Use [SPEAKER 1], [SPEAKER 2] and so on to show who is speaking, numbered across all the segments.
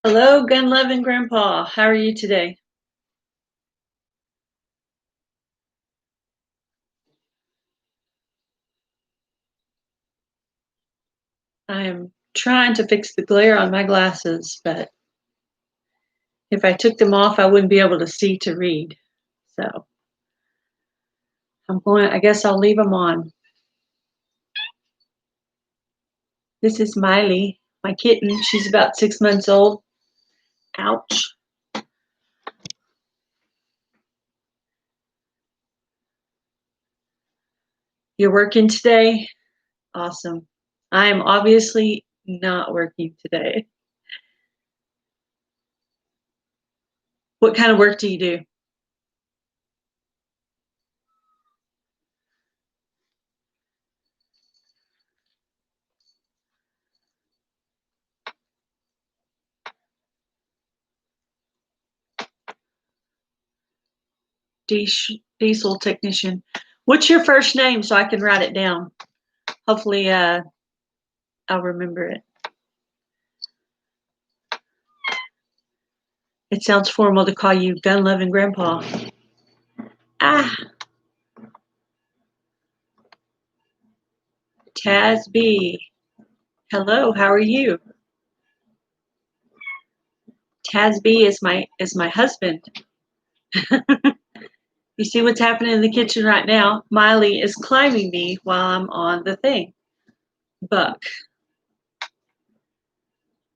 [SPEAKER 1] Hello, gun-loving Grandpa. How are you today? I am trying to fix the glare on my glasses, but if I took them off, I wouldn't be able to see to read. So I guess I'll leave them on. This is Miley, my kitten. She's about 6 months old. Ouch. You're working today? Awesome. I am obviously not working today. What kind of work do you do? Diesel technician. What's your first name so I can write it down? Hopefully, I'll remember it. It sounds formal to call you gun-loving Grandpa. Ah, Taz B. Hello, how are you? Taz B is my husband. You see what's happening in the kitchen right now? Miley is climbing me while I'm on the thing. Buck.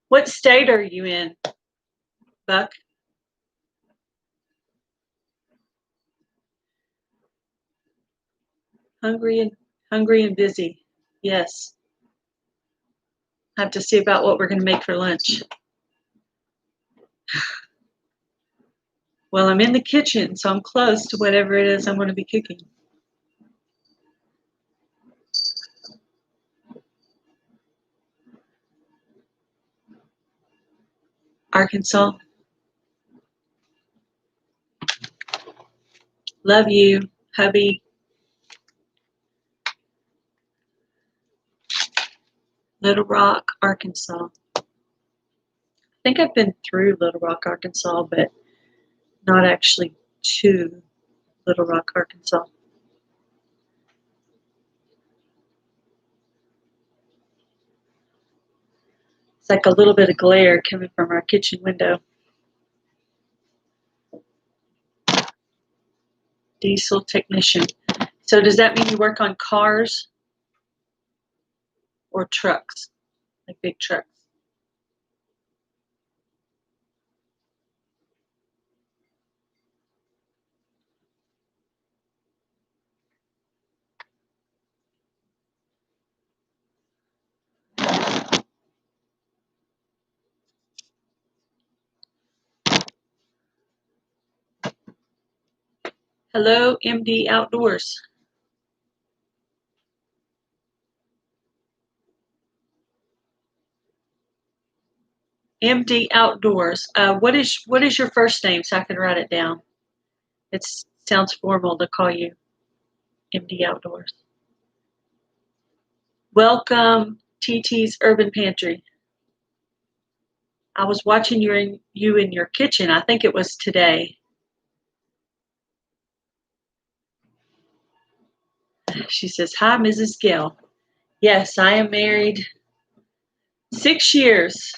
[SPEAKER 1] What state are you in, Buck? Hungry and busy. Yes. I have to see about what we're going to make for lunch. Well, I'm in the kitchen, so I'm close to whatever it is I'm going to be cooking. Arkansas. Love you, hubby. Little Rock, Arkansas. I think I've been through Little Rock, Arkansas, but not actually to Little Rock, Arkansas. It's like a little bit of glare coming from our kitchen window. Diesel technician. So does that mean you work on cars or trucks, like big trucks? Hello, MD Outdoors. MD Outdoors. What is your first name so I can write it down? It sounds formal to call you MD Outdoors. Welcome, TT's Urban Pantry. I was watching you in your kitchen. I think it was today. She says, "Hi, Mrs. Gail. Yes, I am married 6 years.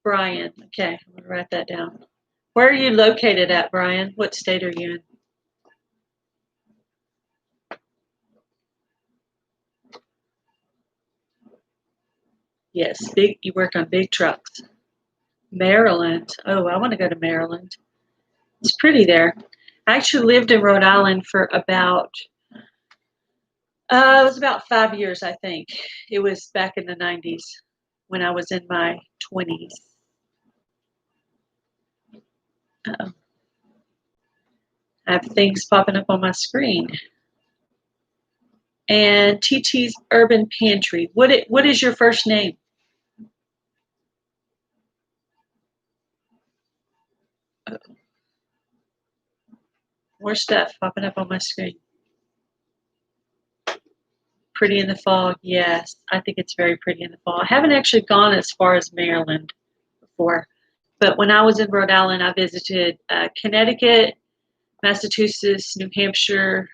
[SPEAKER 1] Brian. Okay, I'm going to write that down. Where are you located at, Brian? What state are you in? Yes, you work on big trucks. Maryland. Oh, I want to go to Maryland. It's pretty there. I actually lived in Rhode Island for it was about 5 years, I think. It was back in the 90s when I was in my 20s. Uh-oh. I have things popping up on my screen. And TT's Urban Pantry. What is your first name? Uh-oh. More stuff popping up on my screen. Pretty in the fall. Yes, I think it's very pretty in the fall. I haven't actually gone as far as Maryland. before. But when I was in Rhode Island, I visited Connecticut, Massachusetts, New Hampshire,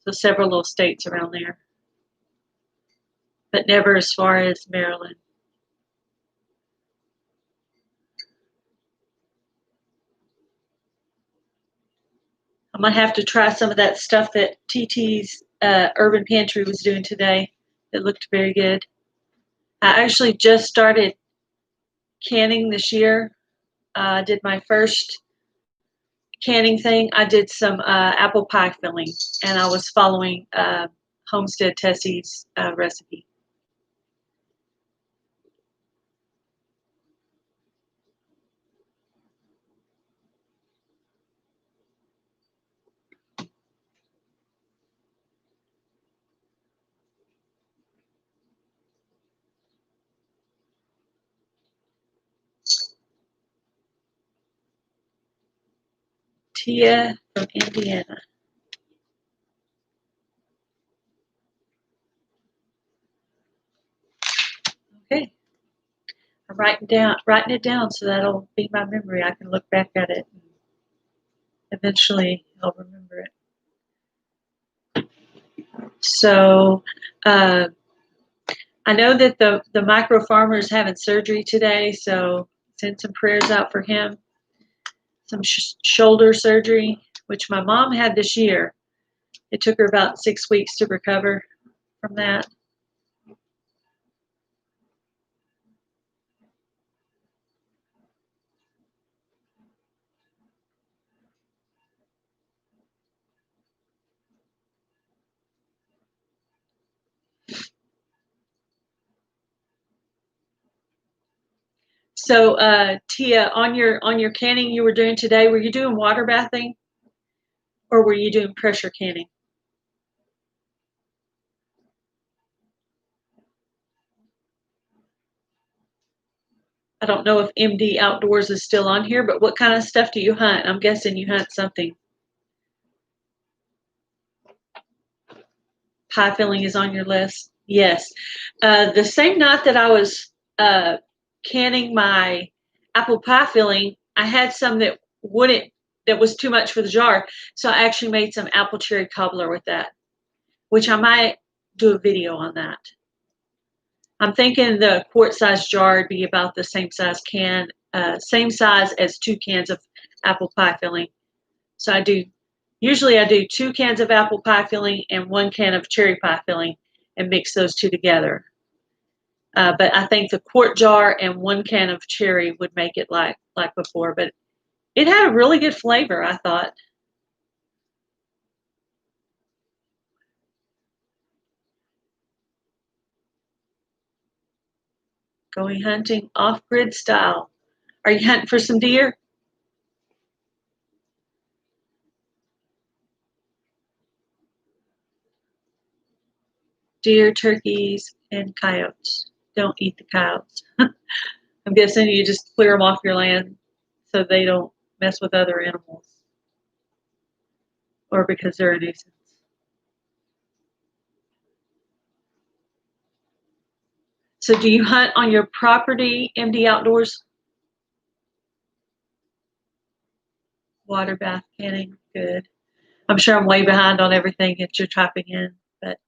[SPEAKER 1] so several little states around there, but never as far as Maryland. I'm going to have to try some of that stuff that TT's Urban Pantry was doing today. It looked very good. I actually just started canning this year. I did my first canning thing. I did some apple pie filling, and I was following Homestead Tessie's recipe. Tia from Indiana. Okay. I'm writing it down so that'll be my memory. I can look back at it and eventually I'll remember it. So I know that the micro farmer is having surgery today, so send some prayers out for him. Some shoulder surgery, which my mom had this year. It took her about 6 weeks to recover from that. So Tia, on your canning you were doing today, were you doing water bathing or were you doing pressure canning? I don't know if MD Outdoors is still on here, but what kind of stuff do you hunt? I'm guessing you hunt something. Pie filling is on your list? Yes. The same night that I was canning my apple pie filling, I had some that was too much for the jar. So I actually made some apple cherry cobbler with that, which I might do a video on that. I'm thinking the quart size jar would be about the same size can, same size as 2 cans of apple pie filling. So usually I do 2 cans of apple pie filling and 1 can of cherry pie filling and mix those two together. But I think the quart jar and 1 can of cherry would make it like before. But it had a really good flavor, I thought. Going hunting off-grid style. Are you hunting for some deer? Deer, turkeys, and coyotes. Don't eat the coyotes. I'm guessing you just clear them off your land so they don't mess with other animals or because they're a nuisance. So do you hunt on your property, MD Outdoors? Water bath canning, good. I'm sure I'm way behind on everything that you're typing in, but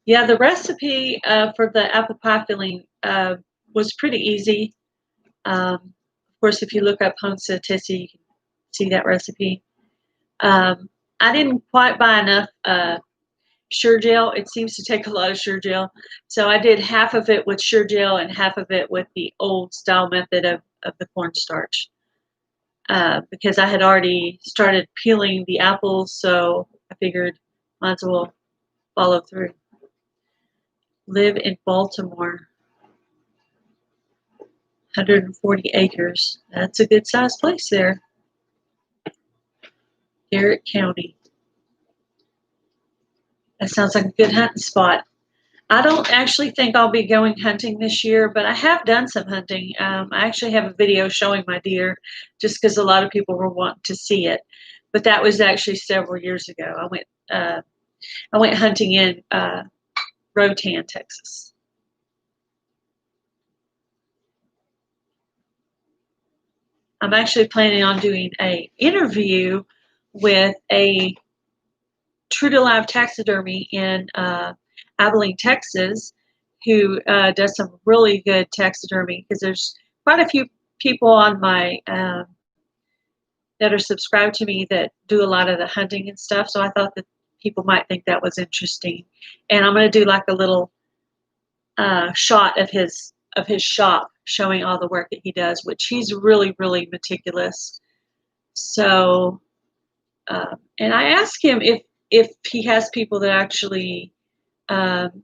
[SPEAKER 1] yeah, the recipe for the apple pie filling was pretty easy. Of course, if you look up Homestead Tessie, you can see that recipe. I didn't quite buy enough Sure Gel. It seems to take a lot of Sure Gel. So I did half of it with Sure Gel and half of it with the old style method of the cornstarch. Because I had already started peeling the apples, so I figured might as well follow through. Live in Baltimore. 140 acres. That's a good sized place there. Garrett County. That sounds like a good hunting spot. I don't actually think I'll be going hunting this year, but I have done some hunting. I actually have a video showing my deer just because a lot of people were wanting to see it. But that was actually several years ago. I went hunting in Rotan, Texas. I'm actually planning on doing a interview with a true to life taxidermy in Abilene, Texas, who does some really good taxidermy because there's quite a few people on my that are subscribed to me that do a lot of the hunting and stuff. So I thought that people might think that was interesting, and I'm going to do like a little shot of his shop showing all the work that he does, which he's really meticulous. So, and I asked him if he has people that actually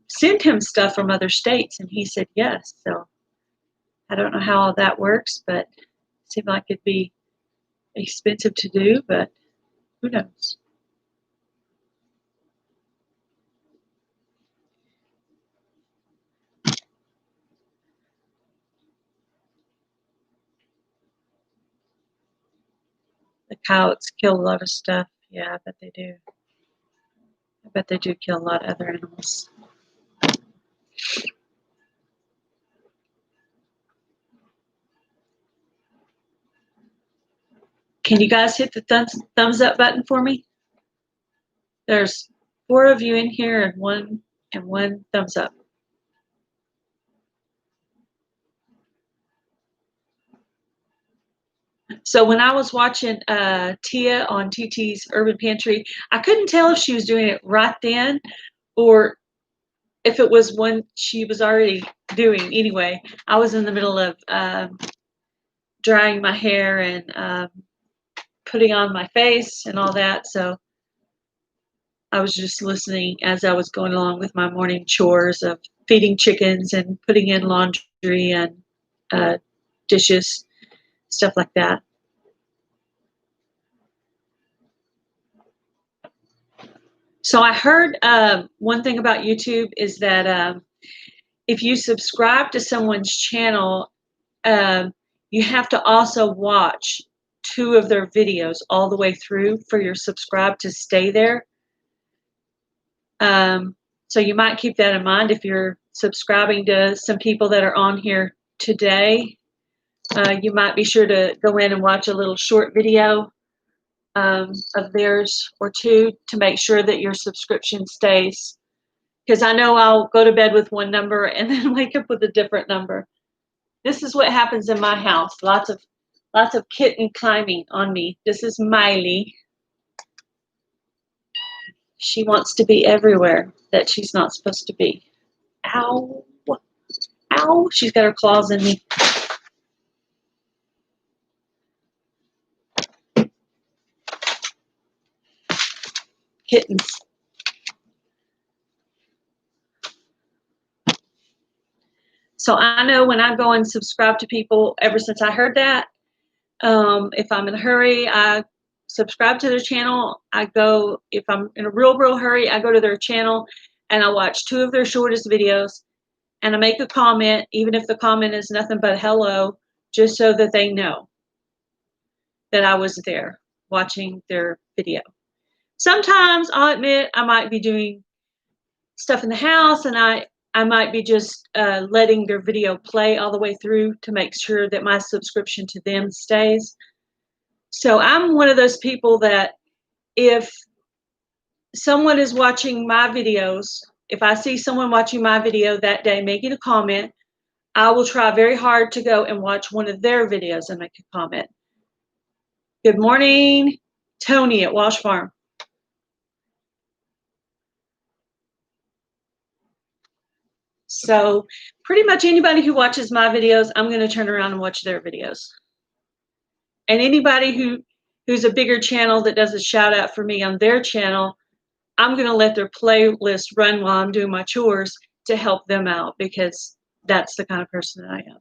[SPEAKER 1] send him stuff from other states, and he said yes. So I don't know how all that works, but it seemed like it'd be expensive to do, but who knows? The coyotes kill a lot of stuff. Yeah, I bet they do. I bet they do kill a lot of other animals. Can you guys hit the thumbs up button for me? There's 4 of you in here and one thumbs up. So when I was watching Tia on TT's Urban Pantry, I couldn't tell if she was doing it right then or if it was one she was already doing. Anyway, I was in the middle of drying my hair and putting on my face and all that. So I was just listening as I was going along with my morning chores of feeding chickens and putting in laundry and dishes, stuff like that. So I heard one thing about YouTube is that if you subscribe to someone's channel, um, you have to also watch 2 of their videos all the way through for your subscribe to stay there. So you might keep that in mind if you're subscribing to some people that are on here today. You might be sure to go in and watch a little short video of theirs or 2 to make sure that your subscription stays. Because I know I'll go to bed with one number and then wake up with a different number. This is what happens in my house. Lots of kitten climbing on me. This is Miley. She wants to be everywhere that she's not supposed to be. Ow. Ow. She's got her claws in me. Kittens. So I know when I go and subscribe to people, ever since I heard that, if I'm in a hurry, I subscribe to their channel. I go, if I'm in a real hurry, I go to their channel and I watch 2 of their shortest videos and I make a comment, even if the comment is nothing but hello, just so that they know that I was there watching their video. Sometimes I'll admit I might be doing stuff in the house and I might be just letting their video play all the way through to make sure that my subscription to them stays. So I'm one of those people that if someone is watching my videos, if I see someone watching my video that day making a comment, I will try very hard to go and watch one of their videos and make a comment. Good morning, Tony at Walsh Farm. So pretty much anybody who watches my videos, I'm going to turn around and watch their videos. And anybody who's a bigger channel that does a shout out for me on their channel, I'm going to let their playlist run while I'm doing my chores to help them out because that's the kind of person that I am.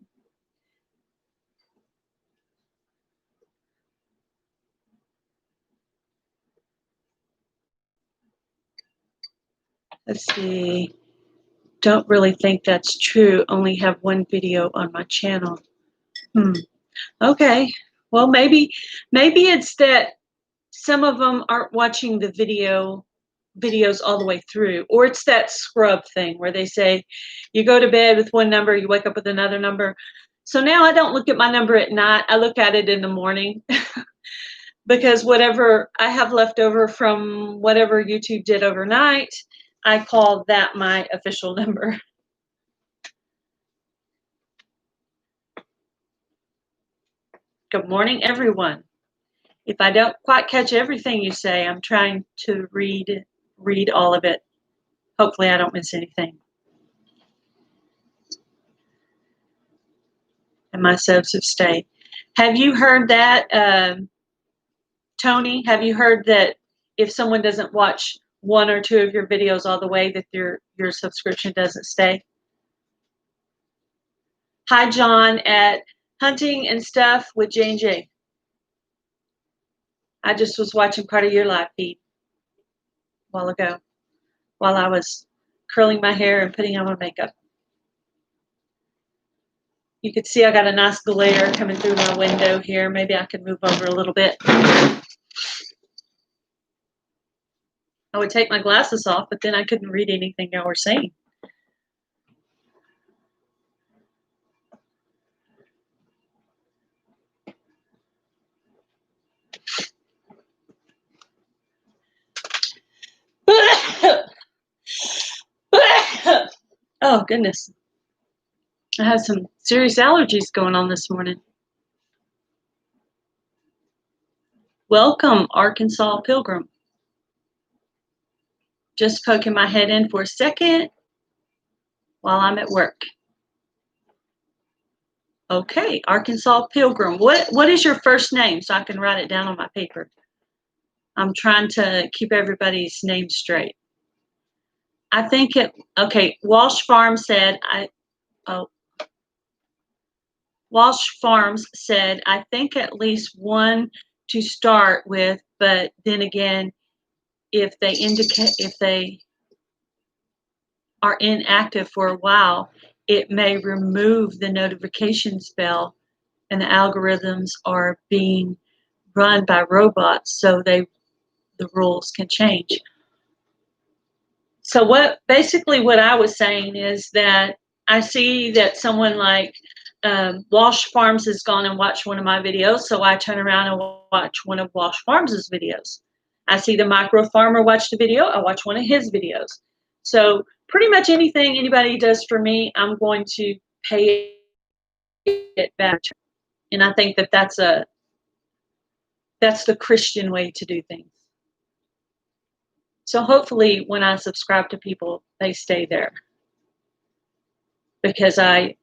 [SPEAKER 1] Let's see. Don't really think that's true. Only have one video on my channel. Okay. Well, maybe it's that some of them aren't watching the videos all the way through, or it's that scrub thing where they say you go to bed with one number, you wake up with another number. So now I don't look at my number at night. I look at it in the morning because whatever I have left over from whatever YouTube did overnight, I call that my official number. Good morning, everyone. If I don't quite catch everything you say, I'm trying to read all of it. Hopefully I don't miss anything. And my subs have stayed. Have you heard that, Tony? Have you heard that if someone doesn't watch one or two of your videos all the way, that your subscription doesn't stay? Hi, John at Hunting and Stuff with J&J. I just was watching part of your live feed a while ago while I was curling my hair and putting on my makeup. You could see I got a nice glare coming through my window here. Maybe I could move over a little bit. I would take my glasses off, but then I couldn't read anything y'all were saying. Oh, goodness. I have some serious allergies going on this morning. Welcome, Arkansas Pilgrim. Just poking my head in for a second while I'm at work. Okay, Arkansas Pilgrim. What is your first name so I can write it down on my paper? I'm trying to keep everybody's name straight. I think okay, Walsh Farms said, Walsh Farms said, I think at least one to start with, but then again, if they are inactive for a while, it may remove the notifications bell, and the algorithms are being run by robots, so the rules can change. So basically what I was saying is that I see that someone like Walsh Farms has gone and watched one of my videos, so I turn around and watch one of Walsh Farms' videos. I see the micro farmer watch the video, I watch one of his videos. So pretty much anything anybody does for me, I'm going to pay it back. And I think that that's the Christian way to do things. So hopefully when I subscribe to people, they stay there. Because I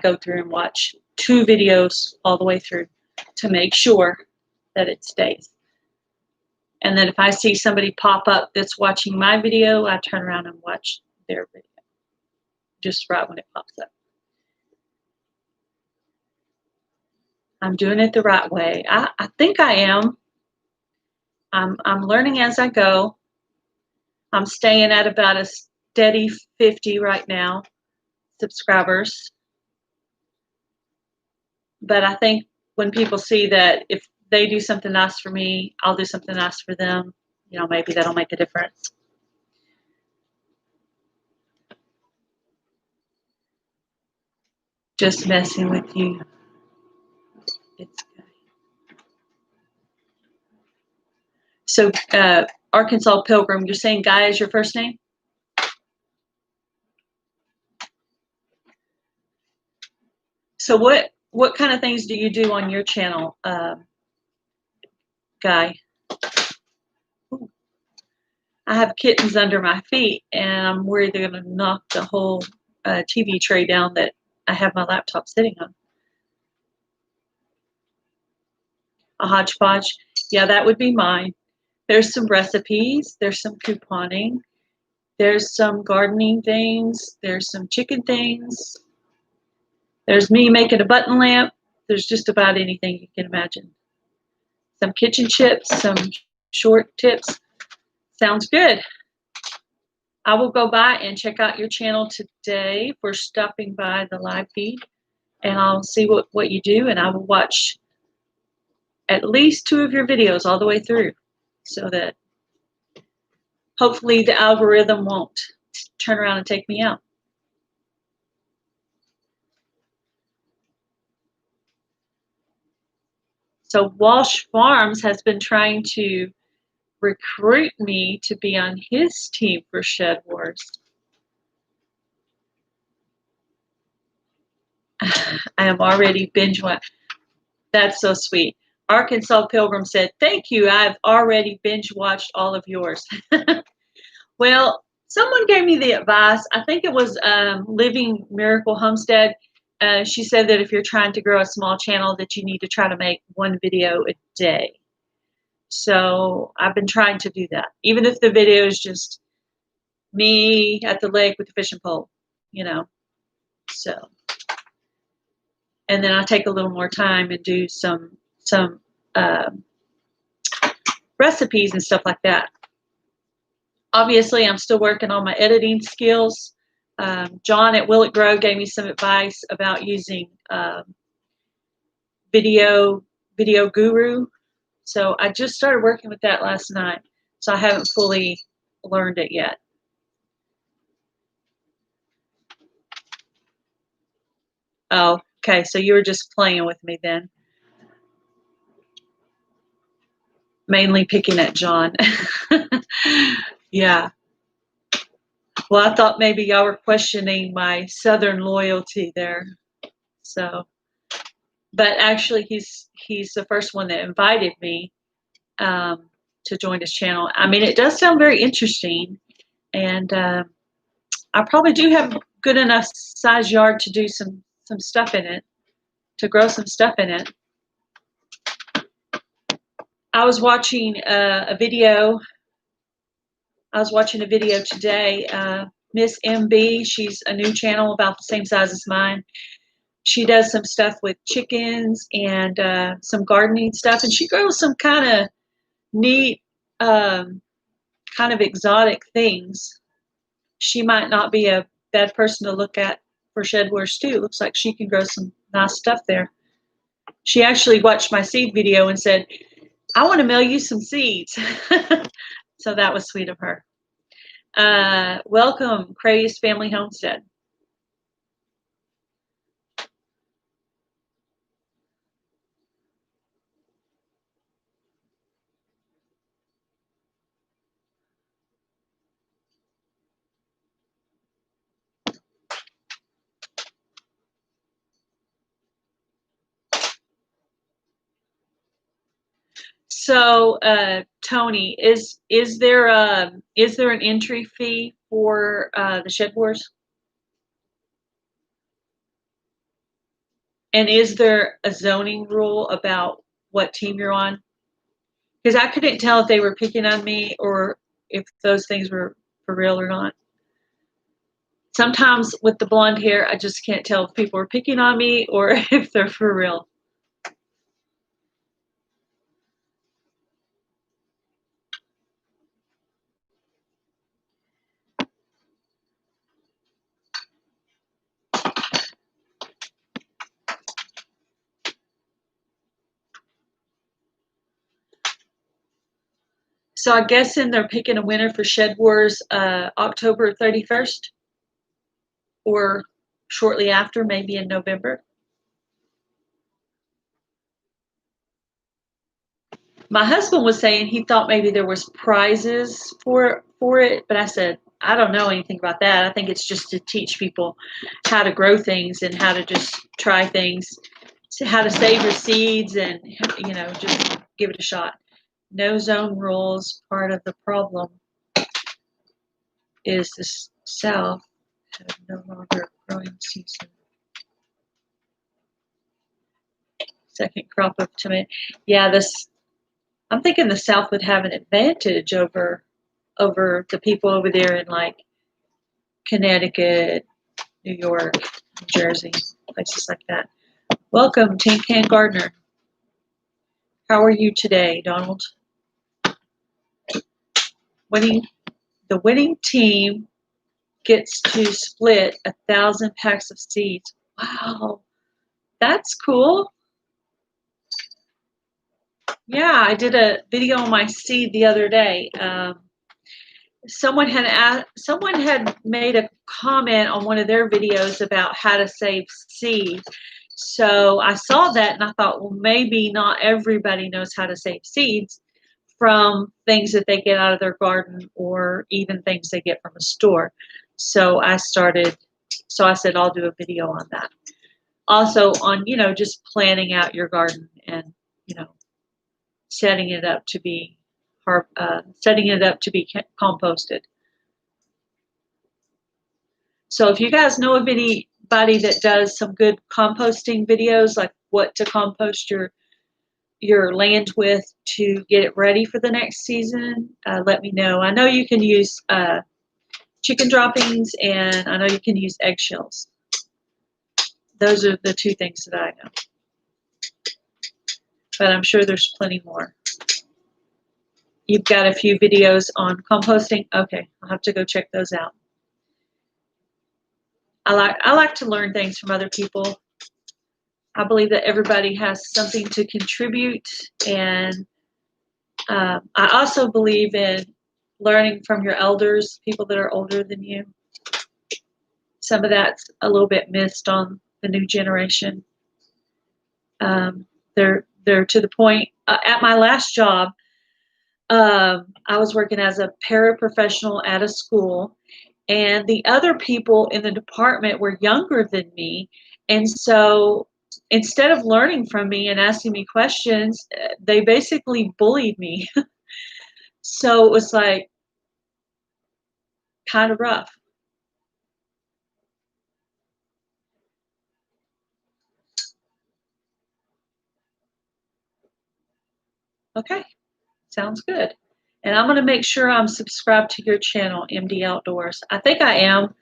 [SPEAKER 1] go through and watch 2 videos all the way through to make sure that it stays. And then if I see somebody pop up that's watching my video, I turn around and watch their video just right when it pops up. I'm doing it the right way. I think I am. I'm learning as I go. I'm staying at about a steady 50 right now subscribers. But I think when people see that if they do something nice for me, I'll do something nice for them, maybe that'll make a difference. Just messing with you. It's good. So, Arkansas Pilgrim, you're saying Guy is your first name? So what kind of things do you do on your channel, Guy? Ooh. I have kittens under my feet, and I'm worried they're going to knock the whole TV tray down that I have my laptop sitting on. A hodgepodge? Yeah, that would be mine. There's some recipes. There's some couponing. There's some gardening things. There's some chicken things. There's me making a button lamp. There's just about anything you can imagine. Some kitchen chips, some short tips. Sounds good. I will go by and check out your channel today for stopping by the live feed, and I'll see what you do, and I will watch at least 2 of your videos all the way through so that hopefully the algorithm won't turn around and take me out. So Walsh Farms has been trying to recruit me to be on his team for Shed Wars. I am already binge watching. That's so sweet. Arkansas Pilgrim said, "Thank you. I've already binge watched all of yours." Well, someone gave me the advice. I think it was Living Miracle Homestead. She said that if you're trying to grow a small channel, that you need to try to make 1 video a day. So I've been trying to do that, even if the video is just me at the lake with the fishing pole, you know. So, and then I take a little more time and do some recipes and stuff like that. Obviously, I'm still working on my editing skills. John at Will It Grow gave me some advice about using Video Guru. So I just started working with that last night. So I haven't fully learned it yet. Oh, okay. So you were just playing with me then. Mainly picking at John. Yeah. Well, I thought maybe y'all were questioning my Southern loyalty there. So, but actually, he's the first one that invited me to join his channel. I mean, it does sound very interesting, and I probably do have good enough size yard to do some stuff in it, to grow some stuff in it. I was watching a video. I was watching a video today. Miss MB, she's a new channel about the same size as mine. She does some stuff with chickens and some gardening stuff, and she grows some kind of neat, kind of exotic things. She might not be a bad person to look at for Shed Wars too. It looks like she can grow some nice stuff there. She actually watched my seed video and said, "I want to mail you some seeds." So that was sweet of her. Welcome, Craze Family Homestead. So, Tony, is there an entry fee for the Shed Wars? And is there a zoning rule about what team you're on? Because I couldn't tell if they were picking on me or if those things were for real or not. Sometimes with the blonde hair, I just can't tell if people are picking on me or if they're for real. So I guess they're picking a winner for Shed Wars October 31st or shortly after, maybe in November. My husband was saying he thought maybe there was prizes for it, but I said, I don't know anything about that. I think it's just to teach people how to grow things and how to just try things, how to save your seeds and, you know, just give it a shot. No zone rules. Part of the problem is the South have no longer growing season. Second crop of tomato. Yeah, I'm thinking the South would have an advantage over the people over there in like Connecticut, New York, New Jersey, places like that. Welcome, Tin Can Gardener. How are you today, Donald? The winning team gets to split 1,000 packs of seeds. Wow, that's cool. Yeah, I did a video on my seed the other day. Someone had made a comment on one of their videos about how to save seed. So I saw that and I thought, well, maybe not everybody knows how to save seeds from things that they get out of their garden or even things they get from a store. So I said, I'll do a video on that. Also on, just planning out your garden and, setting it up to be composted. So if you guys know of anybody that does some good composting videos, like what to compost your land with to get it ready for the next season, let me know. I know you can use chicken droppings, and I know you can use eggshells. Those are the two things that I know. But I'm sure there's plenty more. You've got a few videos on composting. Okay, I'll have to go check those out. I like to learn things from other people. I believe that everybody has something to contribute, and I also believe in learning from your elders, people that are older than you. Some of that's a little bit missed on the new generation. They're to the point. At my last job, I was working as a paraprofessional at a school, and the other people in the department were younger than me, and so instead of learning from me and asking me questions, they basically bullied me. So it was like kind of rough. Okay, sounds good. And I'm going to make sure I'm subscribed to your channel, MD Outdoors. I think I am.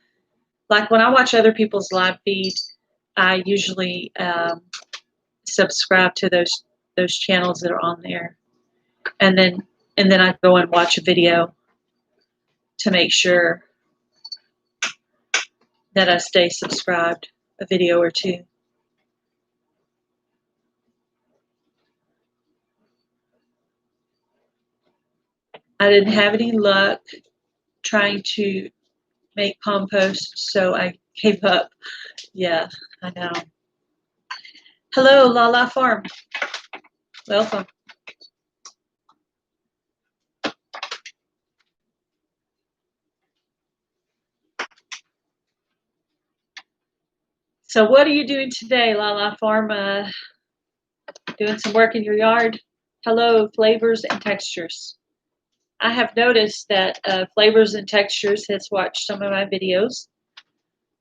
[SPEAKER 1] Like when I watch other people's live feed, I usually subscribe to those channels that are on there, and then I go and watch a video to make sure that I stay subscribed, a video or two. I didn't have any luck trying to make compost, so I gave up. Yeah, I know. Hello, Lala Farm. Welcome. So what are you doing today, Lala Farm? Doing some work in your yard? Hello, Flavors and Textures. I have noticed that Flavors and Textures has watched some of my videos.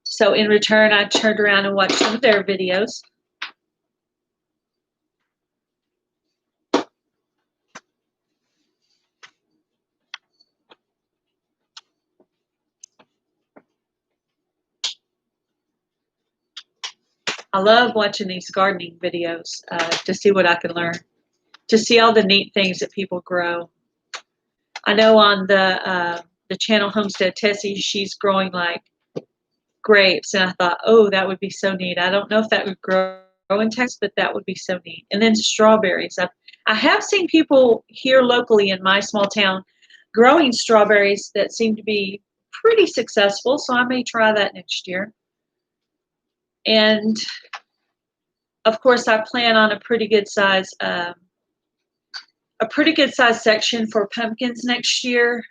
[SPEAKER 1] So in return, I turned around and watched some of their videos. I love watching these gardening videos to see what I can learn, to see all the neat things that people grow. I know on the channel Homestead Tessie, she's growing like grapes, and I thought, oh, that would be so neat. I don't know if that would grow in Texas, but that would be so neat. And then strawberries. I have seen people here locally in my small town growing strawberries that seem to be pretty successful, so I may try that next year. And of course, I plan on a pretty good size section for pumpkins next year.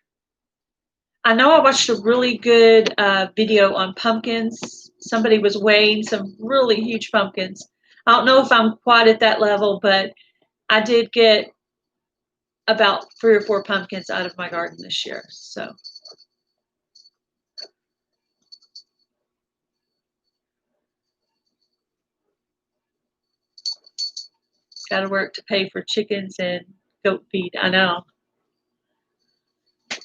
[SPEAKER 1] I know I watched a really good video on pumpkins. Somebody was weighing some really huge pumpkins. I don't know if I'm quite at that level, but I did get about 3 or 4 pumpkins out of my garden this year. So got to work to pay for chickens and goat feed. I know.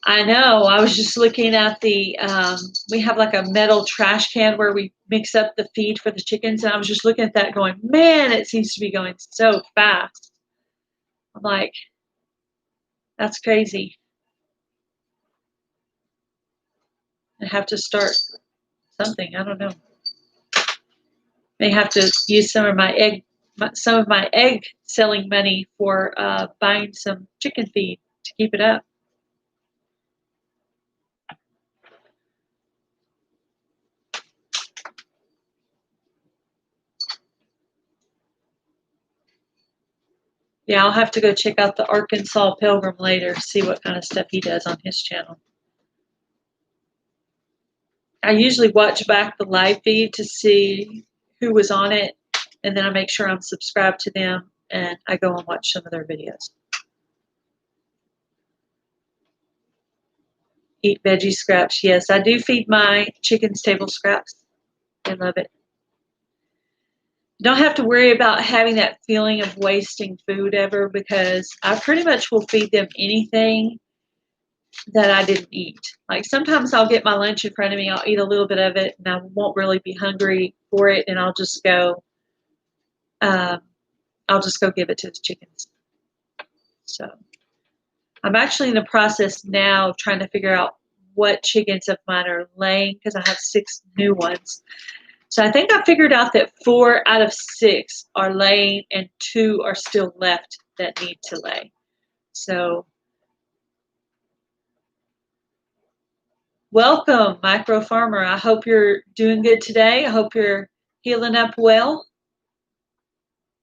[SPEAKER 1] I was just looking at we have like a metal trash can where we mix up the feed for the chickens. And I was just looking at that going, man, it seems to be going so fast. I'm like, that's crazy. I have to start something. I don't know. May have to use some of my egg selling money for buying some chicken feed to keep it up. Yeah, I'll have to go check out the Arkansas Pilgrim later, see what kind of stuff he does on his channel. I usually watch back the live feed to see who was on it, and then I make sure I'm subscribed to them, and I go and watch some of their videos. Eat veggie scraps. Yes, I do feed my chickens table scraps. They love it. Don't have to worry about having that feeling of wasting food ever, because I pretty much will feed them anything that I didn't eat. Like sometimes I'll get my lunch in front of me, I'll eat a little bit of it, and I won't really be hungry for it, and I'll just go give it to the chickens. So I'm actually in the process now of trying to figure out what chickens of mine are laying, because I have 6 new ones. So I think I figured out that 4 out of 6 are laying and 2 are still left that need to lay. So welcome, Micro Farmer. I hope you're doing good today. I hope you're healing up well.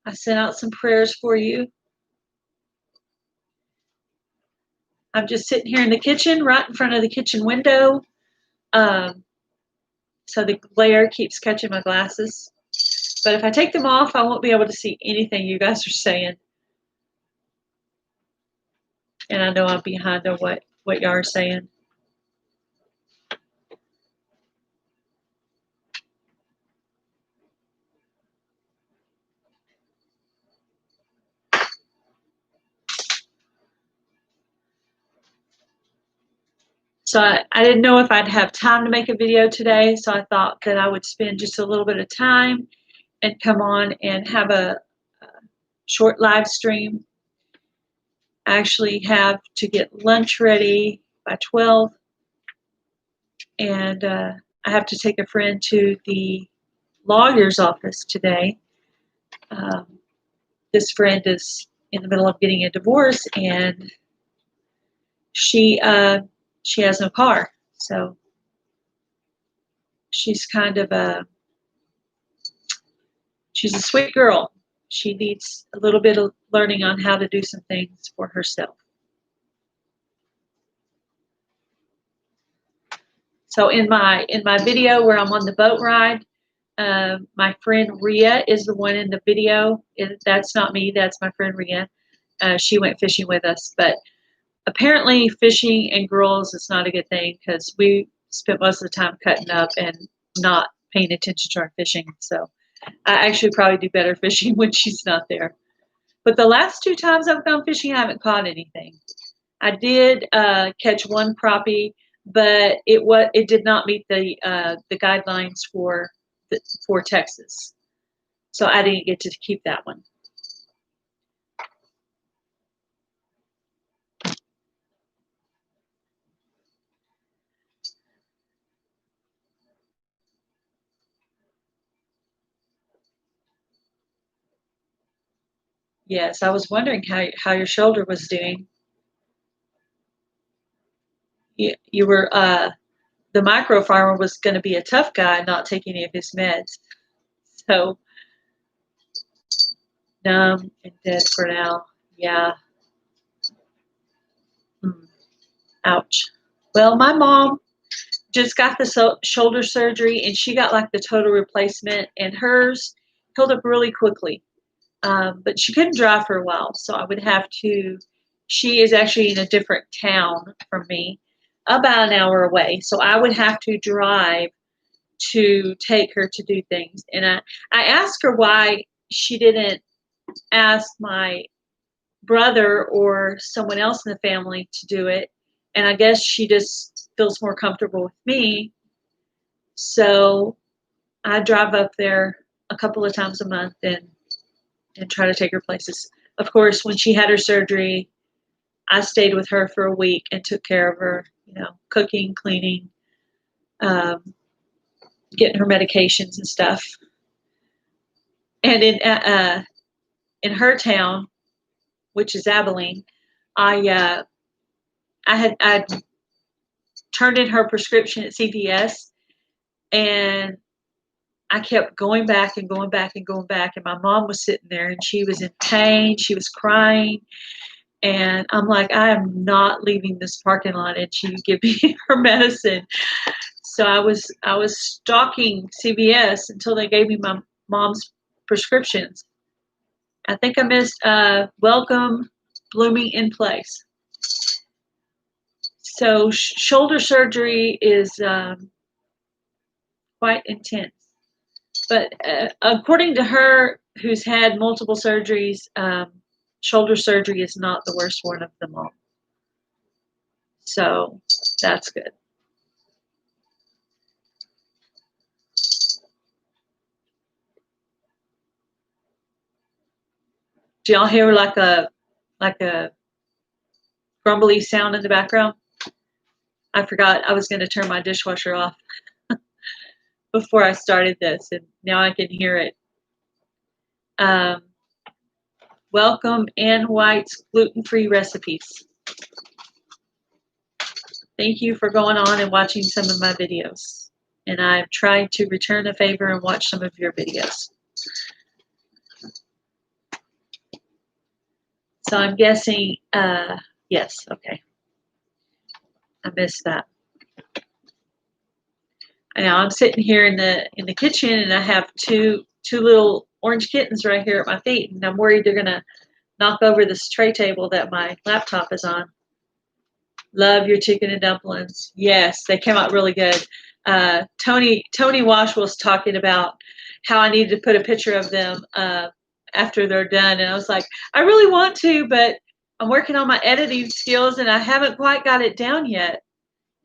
[SPEAKER 1] I sent out some prayers for you. I'm just sitting here in the kitchen, right in front of the kitchen window. So the glare keeps catching my glasses. But if I take them off, I won't be able to see anything you guys are saying. And I know I'm behind on what y'all are saying. So I didn't know if I'd have time to make a video today, so I thought that I would spend just a little bit of time and come on and have a short live stream. I actually have to get lunch ready by 12, and I have to take a friend to the lawyer's office today. This friend is in the middle of getting a divorce, and she has no car, so she's kind of she's a sweet girl. She needs a little bit of learning on how to do some things for herself. So in my video where I'm on the boat ride, my friend Rhea is the one in the video. That's not me. That's my friend Rhea. She went fishing with us, but apparently fishing and girls is not a good thing, because we spent most of the time cutting up and not paying attention to our fishing. So I actually probably do better fishing when she's not there. But the last 2 times I've gone fishing, I haven't caught anything. I did catch one crappie, but it did not meet the guidelines for Texas, so I didn't get to keep that one. Yes, I was wondering how your shoulder was doing. You were the micro farmer was going to be a tough guy, not taking any of his meds. So numb and dead for now. Yeah. Ouch. Well, my mom just got the shoulder surgery, and she got like the total replacement, and hers healed up really quickly. But she couldn't drive for a while, so I would have to. She is actually in a different town from me, about an hour away, so I would have to drive to take her to do things. And I asked her why she didn't ask my brother or someone else in the family to do it, and I guess she just feels more comfortable with me. So I drive up there a couple of times a month and try to take her places. Of course, when she had her surgery, I stayed with her for a week and took care of her, cooking, cleaning, getting her medications and stuff. And in her town, which is Abilene, I turned in her prescription at CVS, and I kept going back and going back and going back. And my mom was sitting there, and she was in pain. She was crying. And I'm like, I am not leaving this parking lot until you give me her medicine. So I was stalking CVS until they gave me my mom's prescriptions. I think I missed Welcome, Blooming in Place. So shoulder surgery is quite intense. But according to her, who's had multiple surgeries, shoulder surgery is not the worst one of them all. So that's good. Do y'all hear like a grumbly sound in the background? I forgot I was going to turn my dishwasher off before I started this, and now I can hear it. Welcome Ann White's gluten-free recipes. Thank you for going on and watching some of my videos. And I've tried to return a favor and watch some of your videos. So I'm guessing, yes, okay. I missed that. Now I'm sitting here in the kitchen, and I have two little orange kittens right here at my feet, and I'm worried they're gonna knock over this tray table that my laptop is on. Love your chicken and dumplings. Yes, they came out really good. Tony Wash was talking about how I needed to put a picture of them after they're done, and I was like, I really want to, but I'm working on my editing skills, and I haven't quite got it down yet,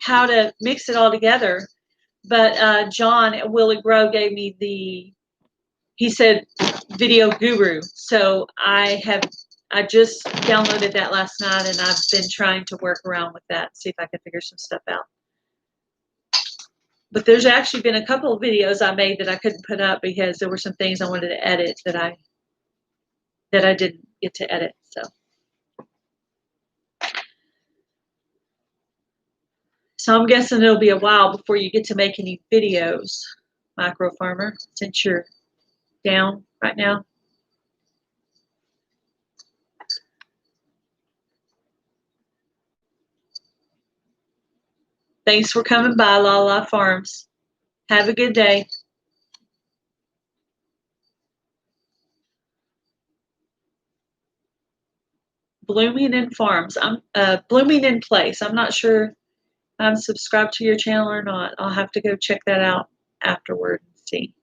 [SPEAKER 1] how to mix it all together. But John at Willie Grow gave me he said video guru. So I just downloaded that last night, and I've been trying to work around with that, see if I can figure some stuff out. But there's actually been a couple of videos I made that I couldn't put up because there were some things I wanted to edit that I didn't get to edit. So I'm guessing it'll be a while before you get to make any videos, Micro Farmer, since you're down right now. Thanks for coming by, Lala Farms. Have a good day. Blooming in Farms. I'm Blooming in Place. I'm not sure if I'm subscribed to your channel or not. I'll have to go check that out afterward and see.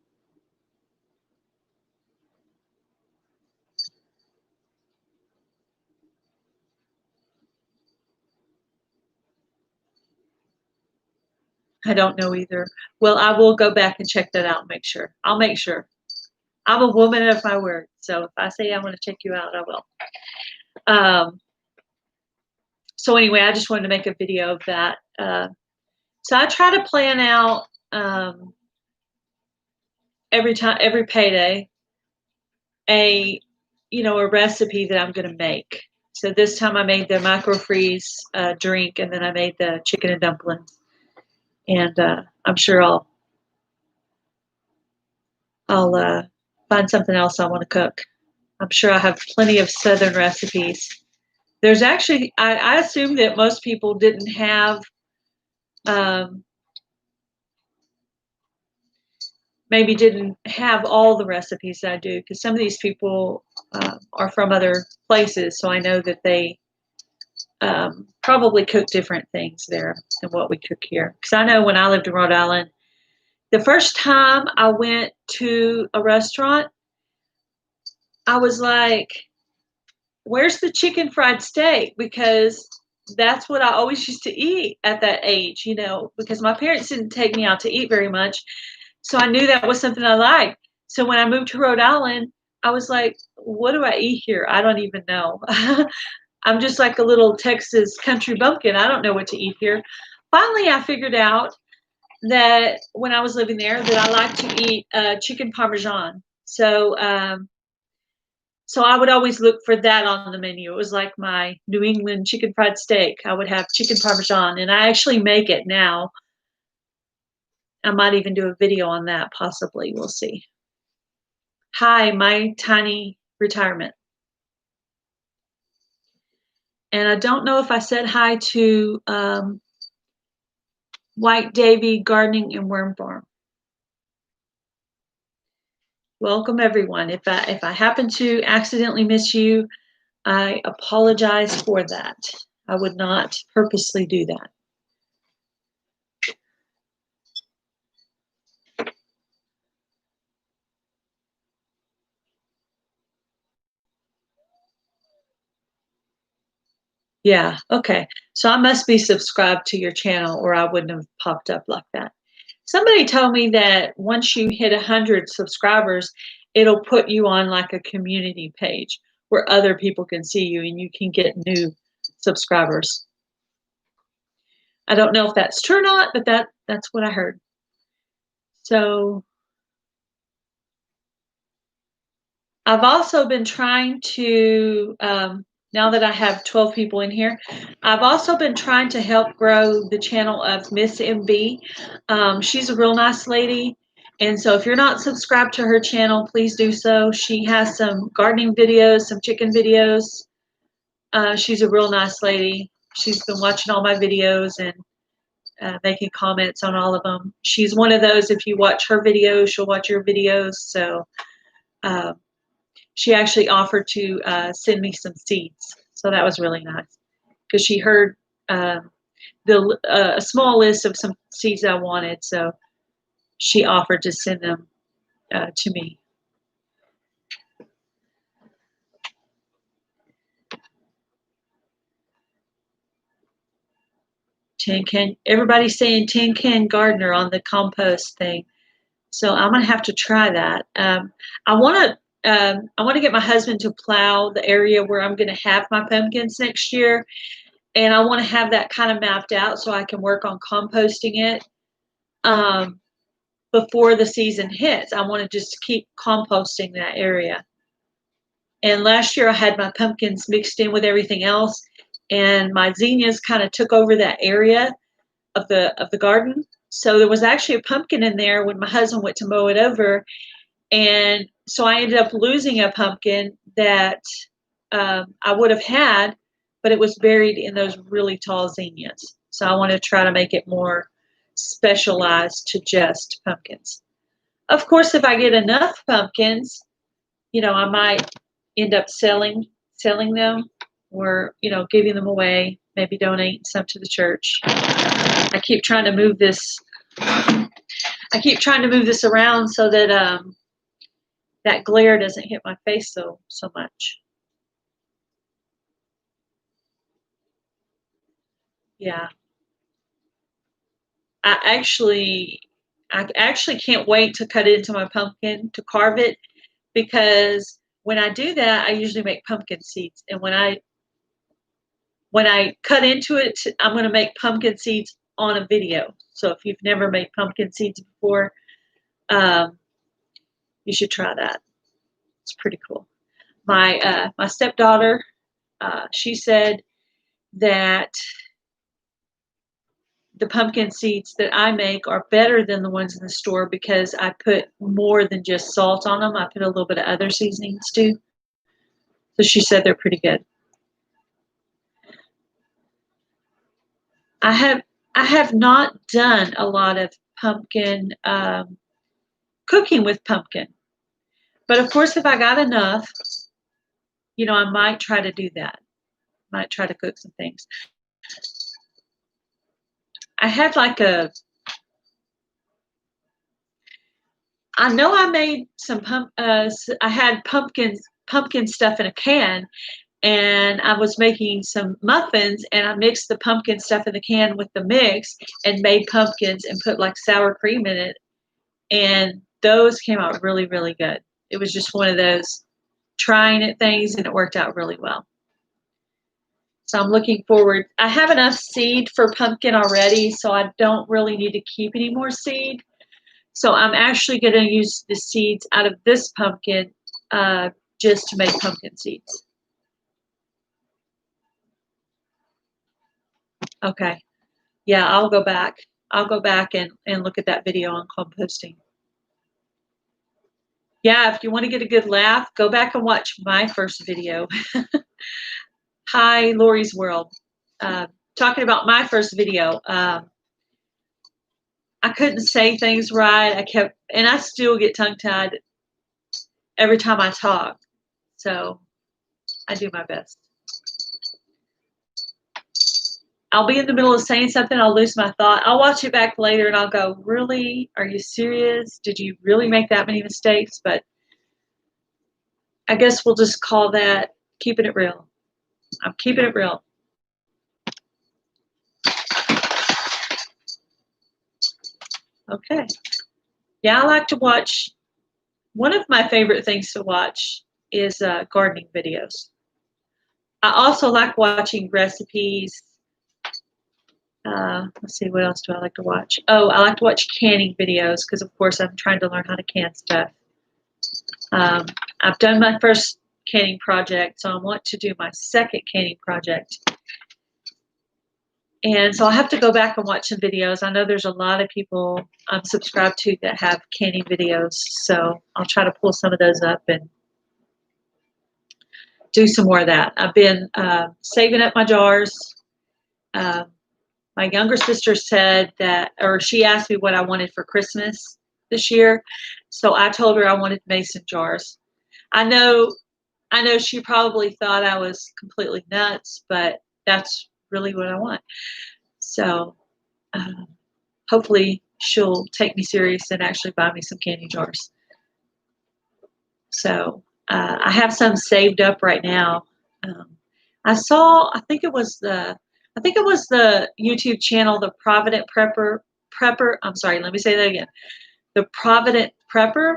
[SPEAKER 1] I don't know either. Well, I will go back and check that out and make sure. I'll make sure. I'm a woman of my word. So if I say I'm going to check you out, I will. So anyway, I just wanted to make a video of that. So I try to plan out every payday a recipe that I'm going to make. So this time I made the microfreeze drink, and then I made the chicken and dumplings. And I'm sure I'll find something else I want to cook. I'm sure I have plenty of Southern recipes. There's actually, I assume that most people didn't have, maybe didn't have all the recipes that I do, because some of these people are from other places, so I know that they probably cook different things there than what we cook here. Because I know when I lived in Rhode Island, the first time I went to a restaurant, I was like, where's the chicken fried steak? Because that's what I always used to eat at that age, because my parents didn't take me out to eat very much. So I knew that was something I liked. So when I moved to Rhode Island, I was like, what do I eat here? I don't even know. I'm just like a little Texas country bumpkin. I don't know what to eat here. Finally, I figured out that when I was living there that I like to eat chicken parmesan. So so I would always look for that on the menu. It was like my New England chicken fried steak. I would have chicken parmesan, and I actually make it now. I might even do a video on that, possibly. We'll see. Hi, my tiny retirement. And I don't know if I said hi to White Davy Gardening and Worm Farm. Welcome, everyone. If I happen to accidentally miss you, I apologize for that. I would not purposely do that. Yeah, okay. So I must be subscribed to your channel or I wouldn't have popped up like that. Somebody told me that once you hit 100 subscribers, it'll put you on like a community page where other people can see you and you can get new subscribers. I don't know if that's true or not, but that's what I heard. So I've also been trying to, now that I have 12 people in here, I've also been trying to help grow the channel of Miss MB. She's a real nice lady. And so if you're not subscribed to her channel, please do so. She has some gardening videos, some chicken videos. She's a real nice lady. She's been watching all my videos and making comments on all of them. She's one of those, if you watch her videos, she'll watch your videos. So she actually offered to send me some seeds. So that was really nice because she heard a small list of some seeds I wanted. So she offered to send them to me. Tin can, everybody's saying tin can gardener on the compost thing. So I'm gonna have to try that. I want to get my husband to plow the area where I'm gonna have my pumpkins next year, and I want to have that kind of mapped out so I can work on composting it before the season hits. I want to just keep composting that area. And last year I had my pumpkins mixed in with everything else, and my zinnias kind of took over that area of the garden. So there was actually a pumpkin in there when my husband went to mow it over, and so I ended up losing a pumpkin that I would have had, but it was buried in those really tall zinnias. So I want to try to make it more specialized to just pumpkins. Of course, if I get enough pumpkins, I might end up selling them or, giving them away, maybe donate some to the church. I keep trying to move this around so that that glare doesn't hit my face so much. Yeah. I actually can't wait to cut it into my pumpkin to carve it, because when I do that, I usually make pumpkin seeds. And when I cut into it, I'm going to make pumpkin seeds on a video. So if you've never made pumpkin seeds before, you should try that. It's pretty cool. My stepdaughter, she said that the pumpkin seeds that I make are better than the ones in the store because I put more than just salt on them. I put a little bit of other seasonings too. So she said they're pretty good. I have not done a lot of pumpkin cooking with pumpkin, but of course, if I got enough, I might try to do that. Might try to cook some things. I had I know I made some I had pumpkin stuff in a can, and I was making some muffins, and I mixed the pumpkin stuff in the can with the mix and made pumpkins and put like sour cream in it, and those came out really, really good. It was just one of those trying it things, and it worked out really well. So I'm looking forward. I have enough seed for pumpkin already, so I don't really need to keep any more seed. So I'm actually going to use the seeds out of this pumpkin just to make pumpkin seeds. Okay. Yeah, I'll go back. I'll go back and look at that video on composting. Yeah, if you want to get a good laugh, go back and watch my first video. Hi, Lori's World. Talking about my first video. I couldn't say things right. And I still get tongue-tied every time I talk. So I do my best. I'll be in the middle of saying something, I'll lose my thought. I'll watch it back later and I'll go, really? Are you serious? Did you really make that many mistakes? But I guess we'll just call that keeping it real. I'm keeping it real. Okay. Yeah, I like to watch. One of my favorite things to watch is gardening videos. I also like watching recipes. Let's see, what else do I like to watch? Oh, I like to watch canning videos because, of course, I'm trying to learn how to can stuff. I've done my first canning project, so I want to do my second canning project. And so I'll have to go back and watch some videos. I know there's a lot of people I'm subscribed to that have canning videos, so I'll try to pull some of those up and do some more of that. I've been saving up my jars. My younger sister said that, or she asked me what I wanted for Christmas this year. So I told her I wanted mason jars. I know she probably thought I was completely nuts, but that's really what I want. So hopefully she'll take me serious and actually buy me some candy jars. So I have some saved up right now. I think it was the YouTube channel, the Provident Prepper. I'm sorry, let me say that again. The Provident Prepper.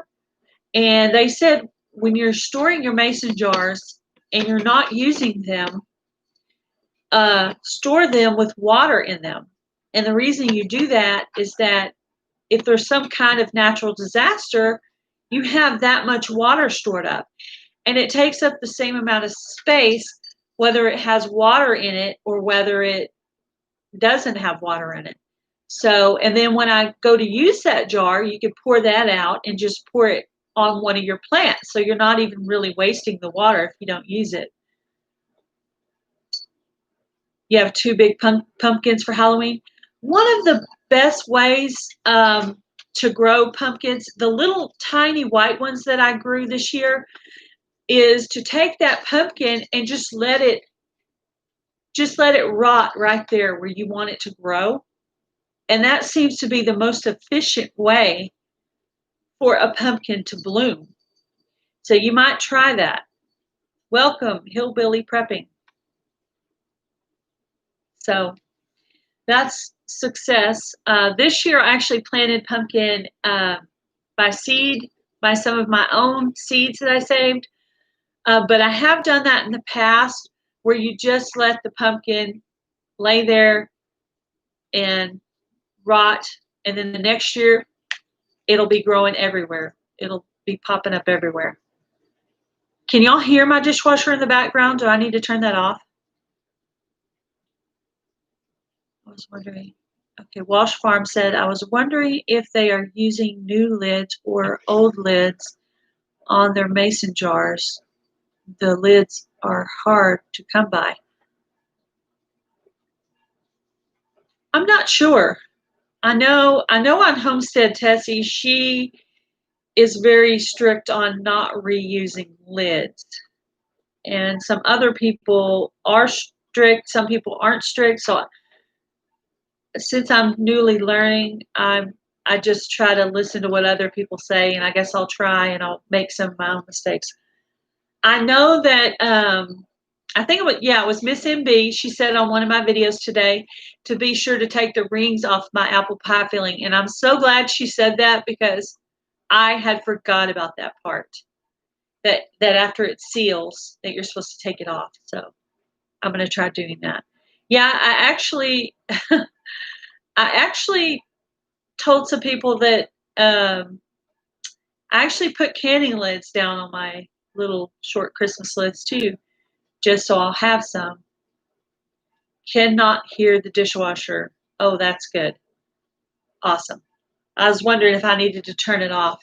[SPEAKER 1] And they said when you're storing your mason jars and you're not using them, store them with water in them. And the reason you do that is that if there's some kind of natural disaster, you have that much water stored up. And it takes up the same amount of space, whether it has water in it or whether it doesn't have water in it. So, and then when I go to use that jar, you can pour that out and just pour it on one of your plants. So you're not even really wasting the water if you don't use it. You have 2 big pumpkins for Halloween. One of the best ways to grow pumpkins, the little tiny white ones that I grew this year, is to take that pumpkin and just let it rot right there where you want it to grow. And that seems to be the most efficient way for a pumpkin to bloom. So you might try that. Welcome, Hillbilly Prepping. So that's success. This year I actually planted pumpkin by seed, by some of my own seeds that I saved. But I have done that in the past where you just let the pumpkin lay there and rot, and then the next year it'll be growing everywhere. It'll be popping up everywhere. Can y'all hear my dishwasher in the background? Do I need to turn that off? I was wondering. Okay, Walsh Farm said, I was wondering if they are using new lids or old lids on their mason jars. The lids are hard to come by. I'm not sure. I know on Homestead Tessie, she is very strict on not reusing lids. And some other people are strict, some people aren't strict. So since I'm newly learning, I just try to listen to what other people say, and I guess I'll try and I'll make some of my own mistakes. I know that I think it was Miss MB. She said on one of my videos today to be sure to take the rings off my apple pie filling, and I'm so glad she said that because I had forgot about that part. That after it seals, that you're supposed to take it off. So I'm going to try doing that. Yeah, I actually told some people that I actually put canning lids down on my little short Christmas list too, just so I'll have some. Cannot hear the dishwasher. Oh, that's good. Awesome. I was wondering if I needed to turn it off.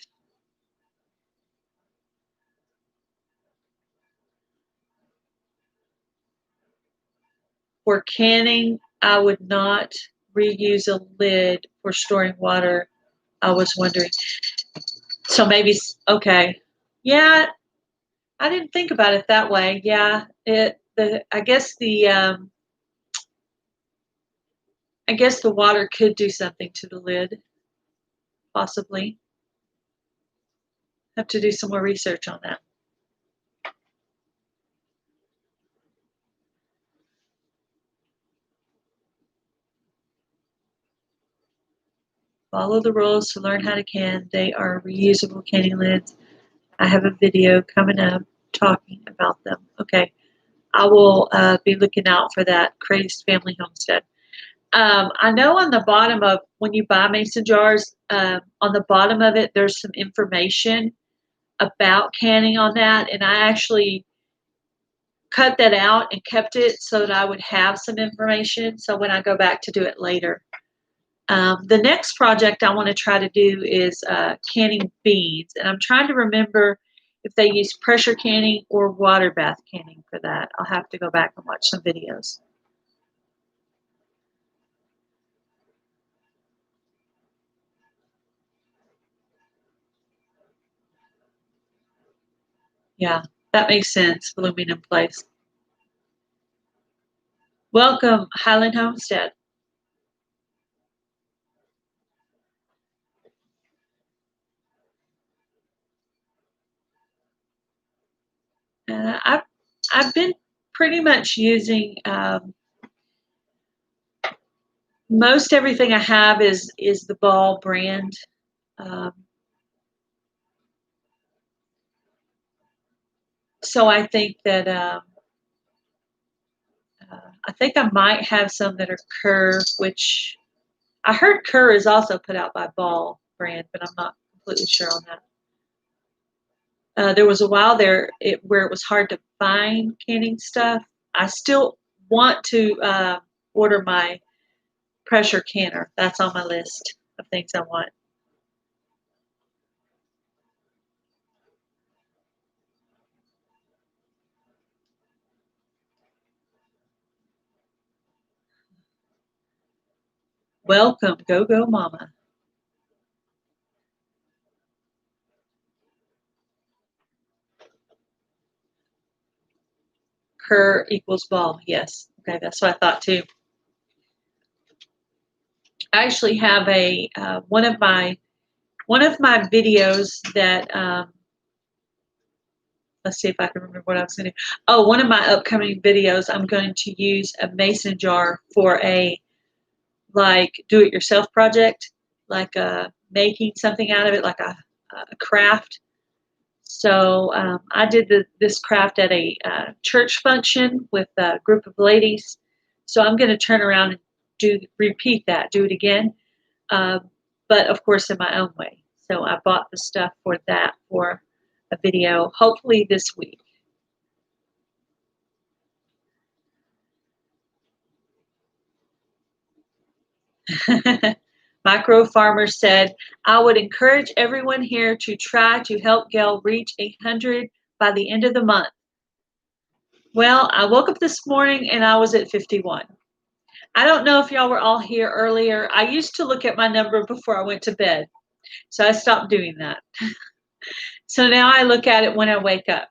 [SPEAKER 1] For canning, I would not reuse a lid for storing water. I was wondering. So maybe, okay. Yeah, I didn't think about it that way. Yeah, I guess the water could do something to the lid, possibly. Have to do some more research on that. Follow the rules to learn how to can. They are reusable canning lids. I have a video coming up talking about them. Okay, I will be looking out for that. Crazed Family Homestead. I know on the bottom of when you buy mason jars, on the bottom of it, there's some information about canning on that, and I actually cut that out and kept it so that I would have some information. So when I go back to do it later. The next project I want to try to do is canning beans, and I'm trying to remember if they use pressure canning or water bath canning for that. I'll have to go back and watch some videos. Yeah, that makes sense. Blooming in place. Welcome, Highland Homestead. I've been pretty much using most everything I have is the Ball brand. Um, so I think that I think I might have some that are Kerr, which I heard Kerr is also put out by Ball brand, but I'm not completely sure on that. There was a while there where it was hard to find canning stuff. I still want to order my pressure canner. That's on my list of things I want. Welcome, Go Go Mama. Kerr equals Ball. Yes. Okay, that's what I thought too. I actually have a one of my videos that let's see if I can remember what I was going to. Oh, one of my upcoming videos, I'm going to use a mason jar for a like do-it-yourself project, like making something out of it, like a craft. So I did this craft at a church function with a group of ladies. So I'm going to turn around and repeat that, do it again, uh, but of course in my own way. So I bought the stuff for that for a video, hopefully this week. Micro Farmer said, I would encourage everyone here to try to help Gail reach 100 by the end of the month. Well, I woke up this morning and I was at 51. I don't know if y'all were all here earlier. I used to look at my number before I went to bed, so I stopped doing that. So now I look at it when I wake up.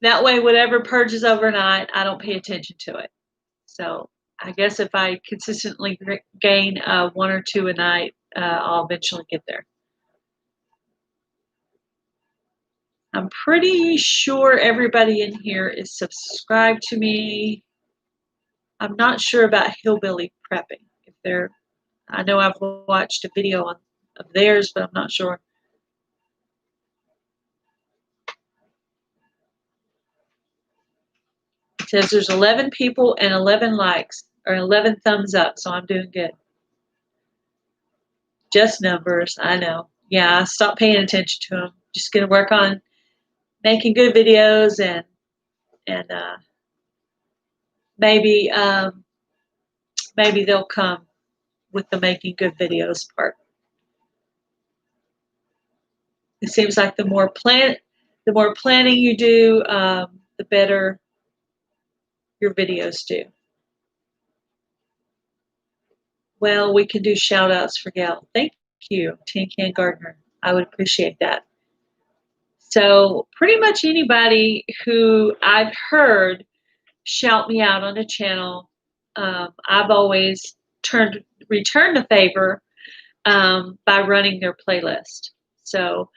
[SPEAKER 1] That way, whatever purges overnight, I don't pay attention to it. So I guess if I consistently gain one or two a night, I'll eventually get there. I'm pretty sure everybody in here is subscribed to me. I'm not sure about hillbilly prepping. If they're, I know I've watched a video of theirs, but I'm not sure. It says there's 11 people and 11 likes, or 11 thumbs up, so I'm doing good. Just numbers, I know. Yeah, I stopped paying attention to them. Just going to work on making good videos, and maybe maybe they'll come with the making good videos part. It seems like the more planning you do, the better your videos do. Well, we can do shout outs for Gail. Thank you, Tin Can Gardener. I would appreciate that. So pretty much anybody who I've heard shout me out on a channel, I've always returned the favor by running their playlist. So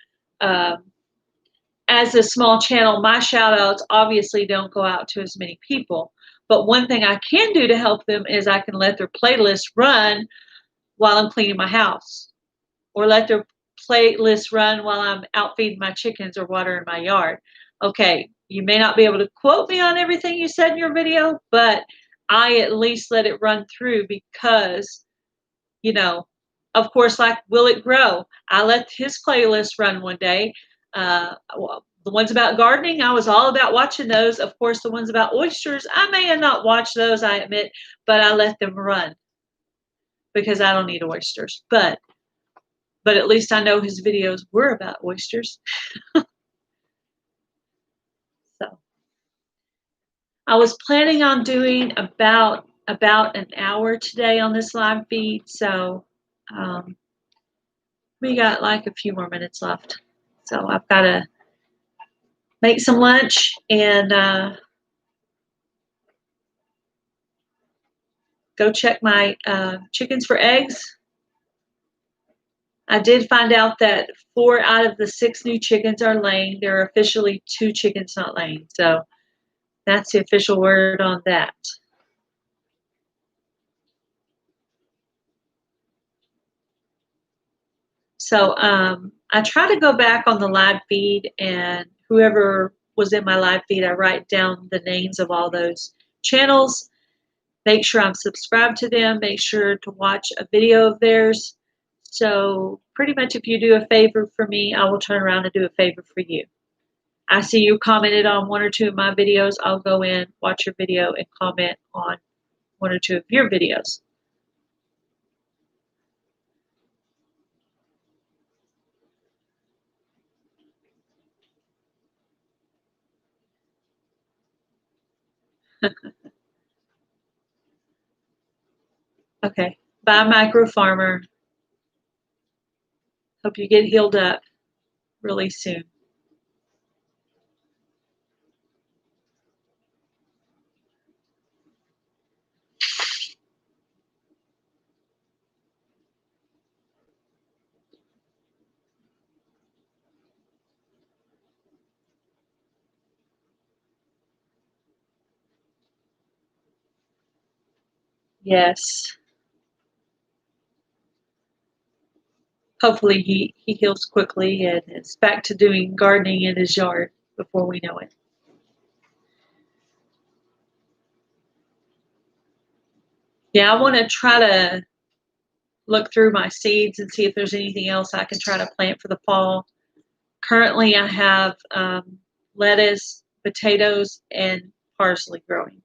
[SPEAKER 1] as a small channel, my shout outs obviously don't go out to as many people. But one thing I can do to help them is I can let their playlist run while I'm cleaning my house, or let their playlist run while I'm out feeding my chickens or watering my yard. Okay, you may not be able to quote me on everything you said in your video, but I at least let it run through because, you know, of course, like Will It Grow, I let his playlist run one day. The ones about gardening, I was all about watching those. Of course, the ones about oysters, I may have not watched those, I admit, but I let them run because I don't eat oysters. But at least I know his videos were about oysters. So I was planning on doing about an hour today on this live feed. So we got like a few more minutes left. So I've got to make some lunch and go check my chickens for eggs. I did find out that 4 out of the 6 new chickens are laying. There are officially 2 chickens not laying. So that's the official word on that. So I try to go back on the live feed, and whoever was in my live feed, I write down the names of all those channels. Make sure I'm subscribed to them. Make sure to watch a video of theirs. So pretty much if you do a favor for me, I will turn around and do a favor for you. I see you commented on 1 or 2 of my videos. I'll go in, watch your video, and comment on 1 or 2 of your videos. Okay. Bye, Micro Farmer. Hope you get healed up really soon. Yes. Hopefully he heals quickly and is back to doing gardening in his yard before we know it. Yeah, I want to try to look through my seeds and see if there's anything else I can try to plant for the fall. Currently, I have lettuce, potatoes, and parsley growing.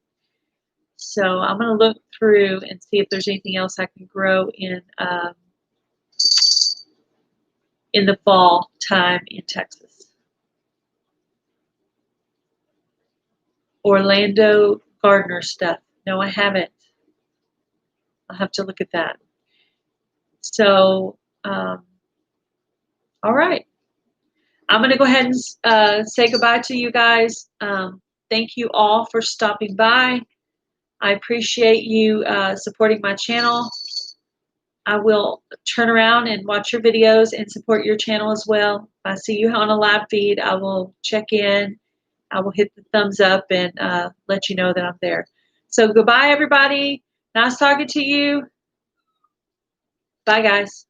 [SPEAKER 1] So I'm going to look through and see if there's anything else I can grow in the fall time in Texas. Orlando gardener stuff. No, I haven't. I'll have to look at that. So, all right. I'm going to go ahead and say goodbye to you guys. Thank you all for stopping by. I appreciate you supporting my channel. I will turn around and watch your videos and support your channel as well. If I see you on a live feed, I will check in. I will hit the thumbs up and let you know that I'm there. So goodbye, everybody. Nice talking to you. Bye, guys.